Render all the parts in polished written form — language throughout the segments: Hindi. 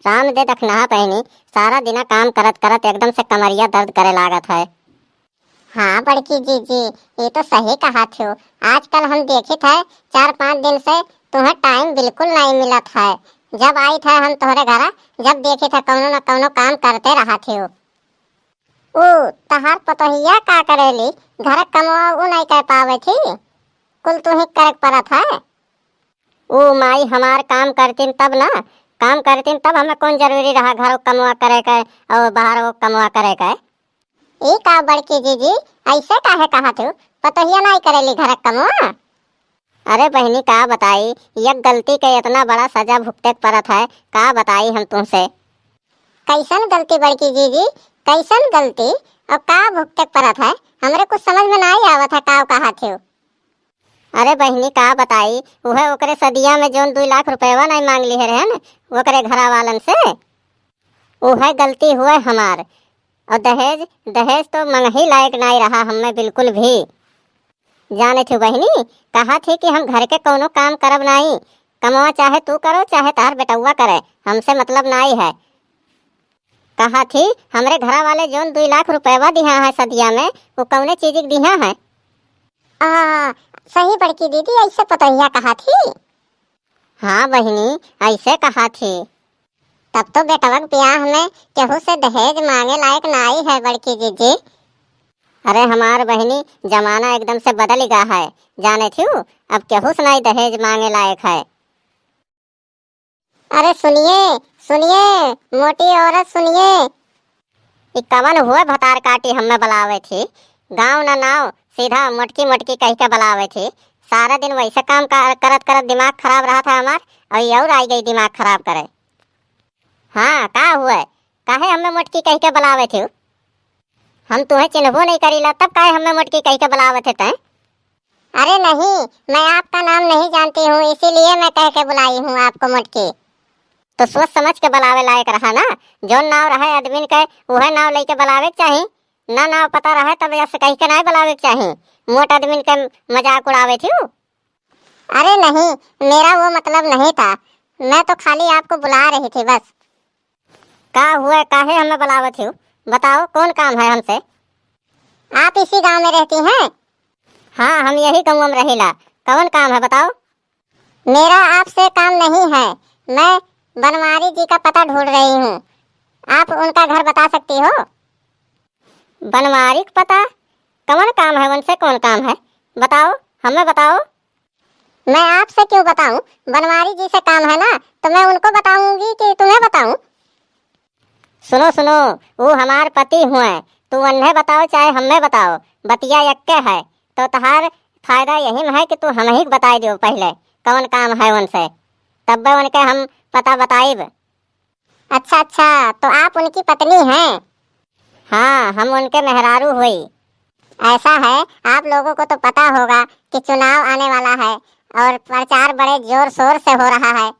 राम दे दखना बहनी, सारा दिन काम करत करत एकदम से कमरिया दर्द करे लागत है। हाँ बड़की जीजी, ये तो सही कहा थो। आजकल हम देखित है 4-5 दिन से तुम्हें टाइम बिल्कुल नहीं मिलत है। जब आई थे हम तुम्हारे घर, जब देखे थे कौनो न कौनो काम करते रहा थे। ओ तहार पतोहिया का करेली, घर कमवा उ नहीं कर पावे थी, कुल तू ही करे परत है। ओ माई हमार काम करतीन तब ना, काम करतीन तब हमें कौन जरूरी रहा घर कमवा करे के और बाहर वो कमवा करे के। ए का बड़की जीजी, ऐसे काहे कहा तू, पतोहिया नहीं करेली घर कमवा। अरे बहनी का बताई, यह गलती के इतना बड़ा सजा भुगते परत है, का बताई हम तुमसे। कैसन गलती बड़की जीजी, कैसन गलती और का भुगते परत है, हमरे कुछ समझ में नहीं आवत है का कहा थे। अरे बहनी का बताई, वह ओकरे सदिया में जोन 2 लाख रुपया नहीं मांग ली है न ओकरे घरा वालन से, वह गलती हुए हमार। और दहेज दहेज तो मंगही लायक नहीं रहा हमें बिल्कुल भी। जाने थी बहनी, कहा थी कि हम घर के कोनो काम करब नहीं, कमवा चाहे तू करो चाहे तार बेटुआ करे, हमसे मतलब नहीं है। कहा थी हमरे घरा वाले जोन 2 लाख रुपया दिया है सदिया में, वो कौने चीज दिया है। सही बड़की दीदी, ऐसे पतोहिया कहा थी। हाँ बहनी ऐसे कहा थी। तब तो बेटवा के ब्याह में केहू से दहेज मांगे लायक नहीं है बड़की जीजी। अरे हमार बहनी जमाना एकदम से बदल गया है, जाने थी अब केहू से नहीं दहेज मांगे लायक है। अरे सुनिए सुनिए मोटी औरत सुनिए, कवन हुए भतार काटी हमें बुलावे थी, गाँव न नाव सीधा मोटकी मोटकी कह के बुलावे थी। सारा दिन वैसे काम करत करत दिमाग खराब रहा था हमार, और और आई गई दिमाग खराब करे। हाँ का हुआ, काहे हमें मोटकी कह के बुलावे थे, हम तुम्हें चिन्हबो नहीं करीला तब काहे हमें मोटकी कह के बुलावे थे तैं। अरे नहीं, मैं आपका नाम नहीं जानती हूँ, इसीलिए मैं कह के बुलाई हूँ आपको मोटकी। तो सोच समझ के बुलावे लायक रहा ना, जो नाव रहे आदमी के वह नाव लेके बुलावे चाहिए, ना नाव पता रहे तब ऐसे कह के नहीं बुलावे चाहिए, मोट आदमी के मजाक उड़ावे थी। अरे नहीं, मेरा वो मतलब नहीं था, मैं तो खाली आपको बुला रही थी बस। का हुआ, काहे हमें बुलावे थी, बताओ कौन काम है हमसे। आप इसी गांव में रहती हैं? हाँ हम यही गांव में रहेला, कौन काम है बताओ। मेरा आपसे काम नहीं है, मैं बनवारी जी का पता ढूंढ रही हूँ, आप उनका घर बता सकती हो। बनवारी का पता, कौन काम है उनसे, कौन काम है बताओ, हमें बताओ। मैं आपसे क्यों बताऊं, बनवारी जी से काम है ना, तो मैं उनको बताऊंगी कि तुम्हें बताऊं। सुनो सुनो, वो हमार पति हुए, तू उन्हें बताओ चाहे हमें बताओ, बतिया यक्के है, तो तहार फायदा यही है कि तू हम ही बताई दो पहले कौन काम है उनसे, तब उनके हम पता बताइब। अच्छा अच्छा, तो आप उनकी पत्नी हैं? हाँ हम उनके मेहरारू हुई। ऐसा है, आप लोगों को तो पता होगा कि चुनाव आने वाला है और प्रचार बड़े जोर शोर से हो रहा है।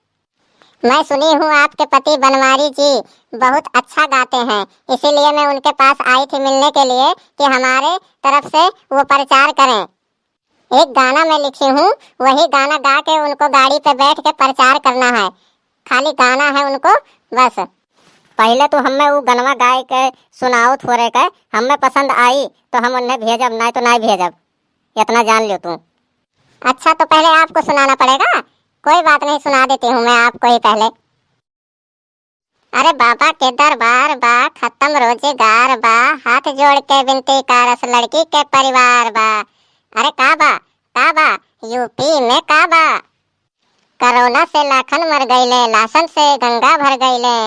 मैं सुनी हूँ आपके पति बनवारी जी बहुत अच्छा गाते हैं, इसीलिए मैं उनके पास आई थी मिलने के लिए कि हमारे तरफ से वो प्रचार करें। एक गाना मैं लिखी हूँ, वही गाना गा के उनको गाड़ी पे बैठ के प्रचार करना है, खाली गाना है उनको बस। पहले तो हमें वो गनवा गाय के सुनाओ थोड़े के, हमें पसंद आई तो हम उन्हें भेजब, नहीं तो नहीं भेजब, इतना जान लियो तू। अच्छा तो पहले आपको सुनाना पड़ेगा, कोई बात नहीं सुना देती हूँ मैं आपको ही पहले। अरे बाबा के दरबार बा, खत्म रोजगार बा, हाथ जोड़ के विनती कारस लड़की के परिवार बा। अरे का बा यूपी में का बा, कोरोना से लाखन मर गईले, लाशन से गंगा भर गईले।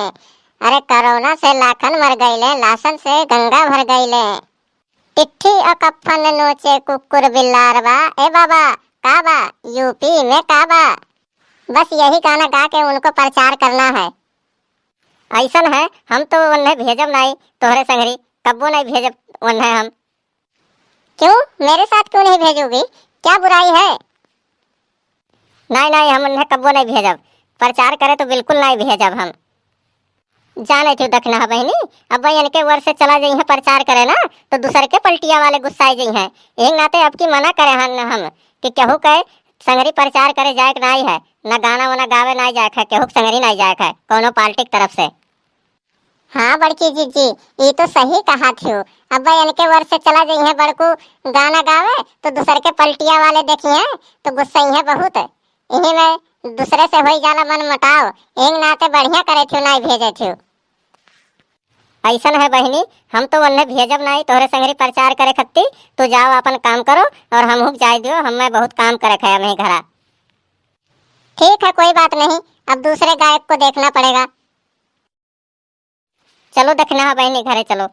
अरे कोरोना से लाखन मर गईले, लाशन से गंगा भर गईले। टिट्ठी और कफन नोचे कुकुर बिल्लार बा, ए बाबा का बा यूपी में का बा। बस यही गाना गा के उनको प्रचार करना है। ऐसा है, हम तो उन्हें भेजब नहीं, तोहरे संगरी कब्बो नहीं भेजब उन्हें हम। क्यों, मेरे साथ क्यों नहीं भेजोगी, क्या बुराई है। नहीं नहीं, हम उन्हें कब्बो नहीं भेजब, प्रचार करे तो बिल्कुल नहीं भेजब हम। जाने क्यों दखना बहनी, अब भाई इनके वर से चला जाइए प्रचार करे ना, तो दूसरे के पलटिया वाले गुस्साए जाइ हैं, एक नाते अब की मना करे हम कि केहू कहे संगरी प्रचार करे जाए नहीं है, न गाना वाना गावे नहीं जाए है, केहू के संगरी नहीं जाए है कोनो पार्टी की तरफ से। हाँ बड़की जीजी, ये तो सही कहा थी। अब भाई इनके वर्ष से चला जाई है बड़कू गाना गावे तो दूसर के पलटिया वाले देखी है तो गुस्सा ही है बहुत। यही में दूसरे से हो जाला मन मटाव, एक नाते बढ़िया करे थी नहीं भेजे थी। ऐसा है बहनी, हम तो उन्हें भेजब नहीं तोहरे संगरी प्रचार करे खत्ती। तू जाओ अपन काम करो और हम हुक जाए दियो, हमें बहुत काम करे है हमें घरा। ठीक है कोई बात नहीं, अब दूसरे गायक को देखना पड़ेगा। चलो देखना है बहनी, घरे चलो।